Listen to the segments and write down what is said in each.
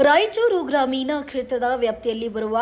ರಾಯಚೂರು ಗ್ರಾಮೀಣ ಕ್ಷೇತ್ರದ ವ್ಯಾಪ್ತಿಯಲ್ಲಿ ಬರುವ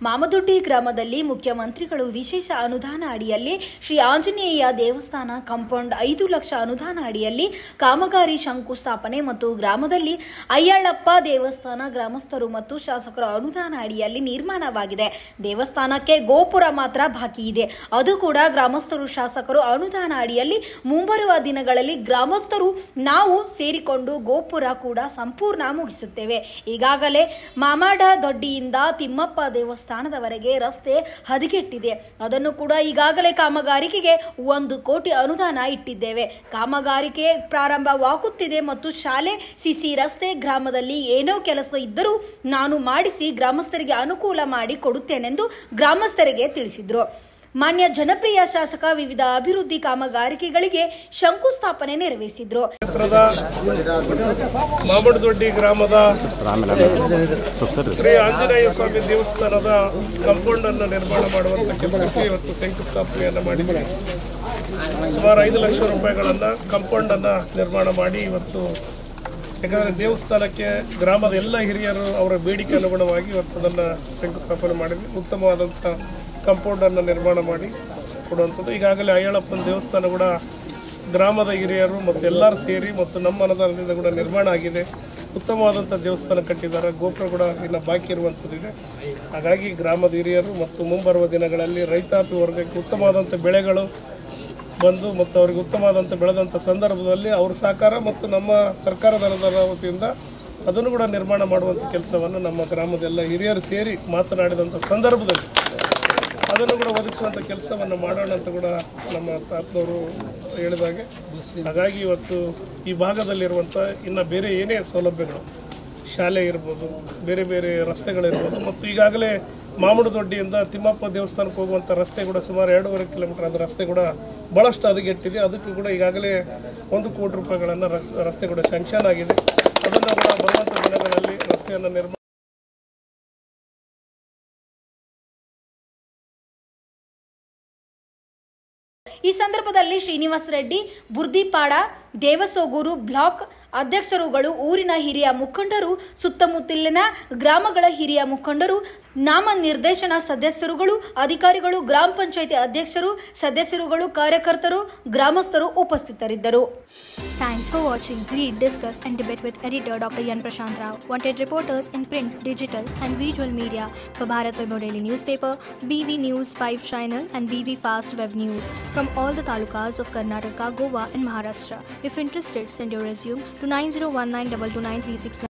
ಮಾಮದೊಡ್ಡಿ ಗ್ರಾಮದಲ್ಲಿ ಮುಖ್ಯಮಂತ್ರಿಗಳು ವಿಶೇಷ ಅನುದಾನ ಅಡಿಯಲ್ಲಿ ಶ್ರೀ ಆಂಜನೇಯ ದೇವಸ್ಥಾನ ಕಾಂಪೌಂಡ್ 5 ಲಕ್ಷ ಅನುದಾನ ಅಡಿಯಲ್ಲಿ ಕಾಮಗಾರಿ ಶಂಕುಸ್ಥಾಪನೆ ಮತ್ತು ಗ್ರಾಮದಲ್ಲಿ ಅಯ್ಯಳಪ್ಪ ದೇವಸ್ಥಾನ ಗ್ರಾಮಸ್ಥರು ಮತ್ತು ಶಾಸಕರ ಅನುದಾನ ಅಡಿಯಲ್ಲಿ ನಿರ್ಮಾಣವಾಗಿದೆ. ದೇವಸ್ಥಾನಕ್ಕೆ ಗೋಪುರ ಮಾತ್ರ ಬಾಕಿ ಇದೆ. ಅದು ಕೂಡ ಗ್ರಾಮಸ್ಥರು ಶಾಸಕರು ಅನುದಾನ ಅಡಿಯಲ್ಲಿ ಮುಂಬರುವ ದಿನಗಳಲ್ಲಿ ಗ್ರಾಮಸ್ಥರು ನಾವು ಸೇರಿಕೊಂಡು ಗೋಪುರ ಕೂಡ ಸಂಪೂರ್ಣ ಮುಗಿಸುತ್ತೇವೆ. ಈಗಾಗಲೇ ಮಾಮಡದೊಡ್ಡಿಯಿಂದ ತಿಮ್ಮಪ್ಪ ದೇವಸ್ಥಾನದವರೆಗೆ ರಸ್ತೆ ಹದಗೆಟ್ಟಿದೆ. ಅದನ್ನು ಕೂಡ ಈಗಾಗಲೇ ಕಾಮಗಾರಿಕೆಗೆ 1 ಕೋಟಿ ಅನುದಾನ ಇಟ್ಟಿದ್ದೇವೆ. ಕಾಮಗಾರಿಕೆ ಪ್ರಾರಂಭವಾಗುತ್ತಿದೆ ಮತ್ತು ಶಾಲೆ, ಸಿಸಿ ರಸ್ತೆ, ಗ್ರಾಮದಲ್ಲಿ ಏನೋ ಕೆಲಸ ಇದ್ದರೂ ನಾನು ಮಾಡಿಸಿ ಗ್ರಾಮಸ್ಥರಿಗೆ ಅನುಕೂಲ ಮಾಡಿ ಕೊಡುತ್ತೇನೆಂದು ಗ್ರಾಮಸ್ಥರಿಗೆ ತಿಳಿಸಿದರು. ಮಾನ್ಯ ಜನಪ್ರಿಯ ಶಾಸಕ ವಿವಿಧ ಅಭಿವೃದ್ಧಿ ಕಾಮಗಾರಿಕೆಗಳಿಗೆ ಶಂಕುಸ್ಥಾಪನೆ ನೆರವೇರಿಸಿದ್ರು. ಮಾಮಡದೊಡ್ಡಿ ಗ್ರಾಮದ ಶ್ರೀ ಆಂಜನೇಯ ಸ್ವಾಮಿ ದೇವಸ್ಥಾನದ ಕಾಂಪೌಂಡ್ ಅನ್ನು ನಿರ್ಮಾಣ ಮಾಡುವಂತ ಕೆಲಸಕ್ಕೆ ಇವತ್ತು ಶಂಕುಸ್ಥಾಪನೆಯನ್ನು ಮಾಡಿದ್ವಿ. ಸುಮಾರು 5 ಲಕ್ಷ ರೂಪಾಯಿಗಳನ್ನ ಕಾಂಪೌಂಡ್ ಅನ್ನ ನಿರ್ಮಾಣ ಮಾಡಿ ಇವತ್ತು, ಯಾಕಂದರೆ ದೇವಸ್ಥಾನಕ್ಕೆ ಗ್ರಾಮದ ಎಲ್ಲ ಹಿರಿಯರು ಅವರ ಬೇಡಿಕೆ ಅನುಗುಣವಾಗಿ ಇವತ್ತು ಅದನ್ನು ಶಂಕುಸ್ಥಾಪನೆ ಮಾಡಿದ್ವಿ. ಉತ್ತಮವಾದಂಥ ಕಾಂಪೌಂಡನ್ನು ನಿರ್ಮಾಣ ಮಾಡಿ ಕೊಡುವಂಥದ್ದು. ಈಗಾಗಲೇ ಅಯ್ಯಳಪ್ಪನ ದೇವಸ್ಥಾನ ಕೂಡ ಗ್ರಾಮದ ಹಿರಿಯರು ಮತ್ತು ಎಲ್ಲರೂ ಸೇರಿ ಮತ್ತು ನಮ್ಮ ಅನುದಾನದಿಂದ ಕೂಡ ನಿರ್ಮಾಣ ಆಗಿದೆ. ಉತ್ತಮವಾದಂಥ ದೇವಸ್ಥಾನ ಕಟ್ಟಿದ್ದಾರೆ. ಗೋಪುರ ಕೂಡ ಇನ್ನು ಬಾಕಿ ಇರುವಂಥದ್ದಿದೆ. ಹಾಗಾಗಿ ಗ್ರಾಮದ ಹಿರಿಯರು ಮತ್ತು ಮುಂಬರುವ ದಿನಗಳಲ್ಲಿ ರೈತಾಪಿ ವರ್ಗಕ್ಕೆ ಉತ್ತಮವಾದಂಥ ಬೆಳೆಗಳು ಬಂದು ಮತ್ತು ಅವರಿಗೆ ಉತ್ತಮವಾದಂಥ ಬೆಳೆದಂಥ ಸಂದರ್ಭದಲ್ಲಿ ಅವ್ರ ಸಹಕಾರ ಮತ್ತು ನಮ್ಮ ಸರ್ಕಾರದ ಅನುದಾನ ವತಿಯಿಂದ ಅದನ್ನು ಕೂಡ ನಿರ್ಮಾಣ ಮಾಡುವಂಥ ಕೆಲಸವನ್ನು ನಮ್ಮ ಗ್ರಾಮದೆಲ್ಲ ಹಿರಿಯರು ಸೇರಿ ಮಾತನಾಡಿದಂಥ ಸಂದರ್ಭದಲ್ಲಿ ಅದನ್ನು ಕೂಡ ಒದಗಿಸುವಂಥ ಕೆಲಸವನ್ನು ಮಾಡೋಣ ಅಂತ ಕೂಡ ನಮ್ಮ ತಾತನವರು ಹೇಳಿದಾಗೆ. ಹಾಗಾಗಿ ಇವತ್ತು ಈ ಭಾಗದಲ್ಲಿರುವಂಥ ಇನ್ನು ಬೇರೆ ಏನೇ ಸೌಲಭ್ಯಗಳು, ಶಾಲೆ ಇರ್ಬೋದು, ಬೇರೆ ಬೇರೆ ರಸ್ತೆಗಳಿರ್ಬೋದು, ಮತ್ತು ಈಗಾಗಲೇ ಮಾಮಡದೊಡ್ಡಿಯಿಂದ ತಿಮ್ಮಪ್ಪ ದೇವಸ್ಥಾನಕ್ಕೆ ಹೋಗುವಂಥ ರಸ್ತೆ ಕೂಡ ಸುಮಾರು 2.5 ಕಿಲೋಮೀಟರ್ ಅದು ರಸ್ತೆ ಕೂಡ ಭಾಳಷ್ಟು ಹದಗೆಟ್ಟಿದೆ. ಅದಕ್ಕೂ ಕೂಡ ಈಗಾಗಲೇ 1 ಕೋಟಿ ರೂಪಾಯಿಗಳನ್ನು ರಸ್ತೆ ಕೂಡ ಸ್ಯಾಂಕ್ಷನ್ ಆಗಿದೆ. ಅದನ್ನು ಕೂಡ ಬರುವಂಥ ದಿನಗಳಲ್ಲಿ ರಸ್ತೆಯನ್ನು ನಿರ್ಮಾಣ. ಈ ಸಂದರ್ಭದಲ್ಲಿ ಶ್ರೀನಿವಾಸ ರೆಡ್ಡಿ, ಬುರ್ದಿಪಾಡ, ದೇವಸೋಗೂರು ಬ್ಲಾಕ್ ಅಧ್ಯಕ್ಷರುಗಳು, ಊರಿನ ಹಿರಿಯ ಮುಖಂಡರು, ಸುತ್ತಮುತ್ತಲಿನ ಗ್ರಾಮಗಳ ಹಿರಿಯ ಮುಖಂಡರು, ನಾಮ ನಿರ್ದೇಶನ ಸದಸ್ಯರುಗಳು, ಅಧಿಕಾರಿಗಳು, ಗ್ರಾಮ ಪಂಚಾಯಿತಿ ಅಧ್ಯಕ್ಷರು, ಸದಸ್ಯರುಗಳು, ಕಾರ್ಯಕರ್ತರು, ಗ್ರಾಮಸ್ಥರು ಉಪಸ್ಥಿತರಿದ್ದರು. Thanks for watching Read, Discuss and Debate with editor Dr. Yan Prashant Rao. Wanted reporters in print, digital and visual media for Bharat Vaibhav Daily Newspaper, BV News 5 Channel and BV Fast Web News from all the talukas of Karnataka, Goa and Maharashtra. If interested, send your resume to 9019229369.